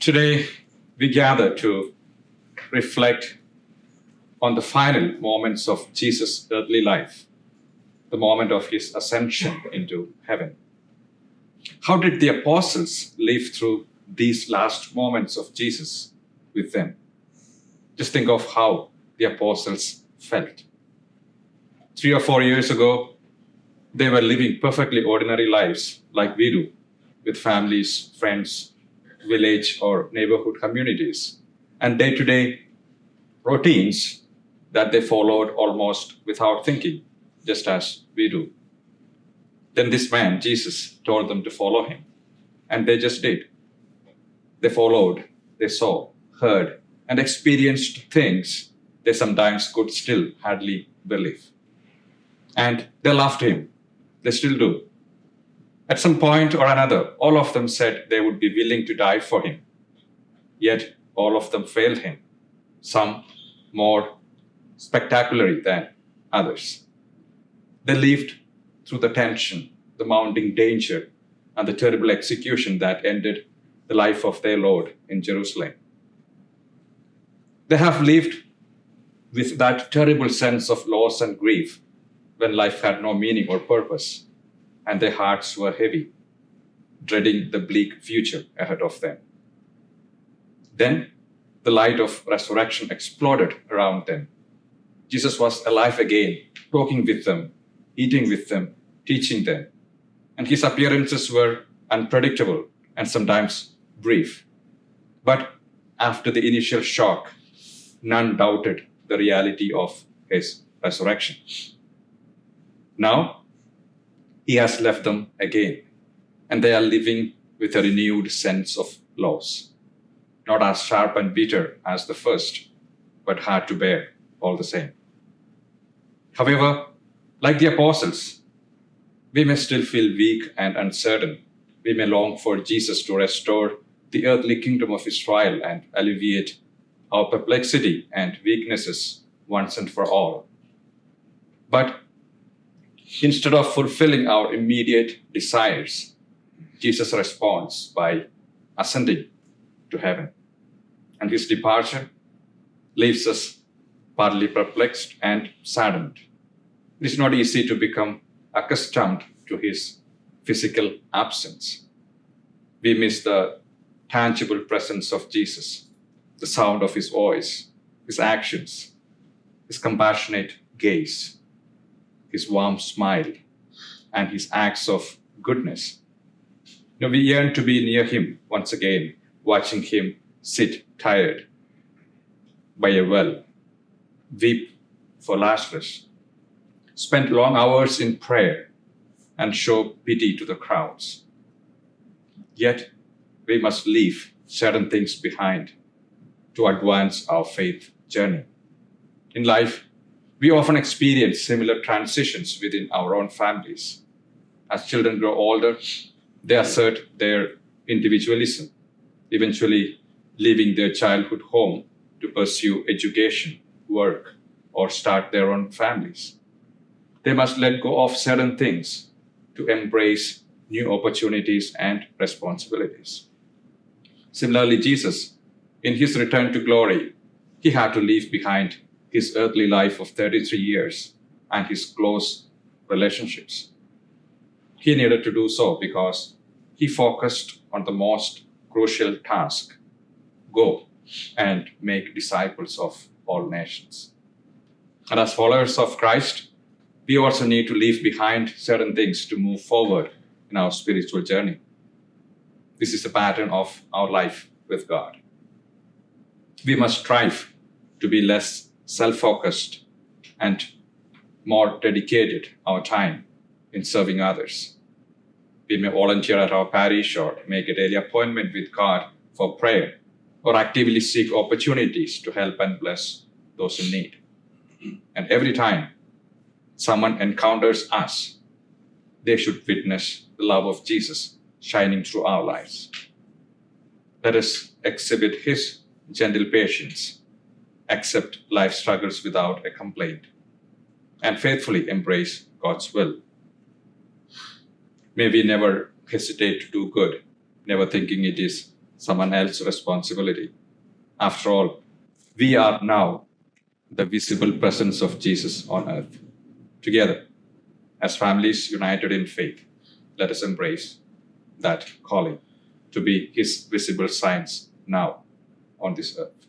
Today, we gather to reflect on the final moments of Jesus' earthly life, the moment of his ascension into heaven. How did the apostles live through these last moments of Jesus with them? Just think of how the apostles felt. 3 or 4 years ago, they were living perfectly ordinary lives like we do, with families, friends, village or neighborhood communities, and day-to-day routines that they followed almost without thinking, just as we do. Then this man, Jesus, told them to follow him, and they just did. They followed, they saw, heard, and experienced things they sometimes could still hardly believe. And they loved him. They still do. At some point or another, all of them said they would be willing to die for him. Yet all of them failed him, some more spectacularly than others. They lived through the tension, the mounting danger, and the terrible execution that ended the life of their Lord in Jerusalem. They have lived with that terrible sense of loss and grief when life had no meaning or purpose, and their hearts were heavy, dreading the bleak future ahead of them. Then the light of resurrection exploded around them. Jesus was alive again, talking with them, eating with them, teaching them. And his appearances were unpredictable and sometimes brief. But after the initial shock, none doubted the reality of his resurrection. Now, he has left them again, and they are living with a renewed sense of loss, not as sharp and bitter as the first, but hard to bear all the same. However, like the apostles, we may still feel weak and uncertain. We may long for Jesus to restore the earthly kingdom of Israel and alleviate our perplexity and weaknesses once and for all. But instead of fulfilling our immediate desires, Jesus responds by ascending to heaven. And his departure leaves us partly perplexed and saddened. It is not easy to become accustomed to his physical absence. We miss the tangible presence of Jesus, the sound of his voice, his actions, his compassionate gaze, his warm smile, and his acts of goodness. We yearn to be near him once again, watching him sit tired by a well, weep for Lazarus, spend long hours in prayer, and show pity to the crowds. Yet, we must leave certain things behind to advance our faith journey. In life, we often experience similar transitions within our own families. As children grow older, they assert their individualism, eventually leaving their childhood home to pursue education, work, or start their own families. They must let go of certain things to embrace new opportunities and responsibilities. Similarly, Jesus, in his return to glory, he had to leave behind his earthly life of 33 years and his close relationships. He needed to do so because he focused on the most crucial task: go and make disciples of all nations. And as followers of Christ, we also need to leave behind certain things to move forward in our spiritual journey. This is a pattern of our life with God. We must strive to be less self-focused and more dedicated our time in serving others. We may volunteer at our parish or make a daily appointment with God for prayer, or actively seek opportunities to help and bless those in need. And every time someone encounters us, they should witness the love of Jesus shining through our lives. Let us exhibit his gentle patience, accept life struggles without a complaint, and faithfully embrace God's will. May we never hesitate to do good, never thinking it is someone else's responsibility. After all, we are now the visible presence of Jesus on earth. Together, as families united in faith, let us embrace that calling to be his visible signs now on this earth.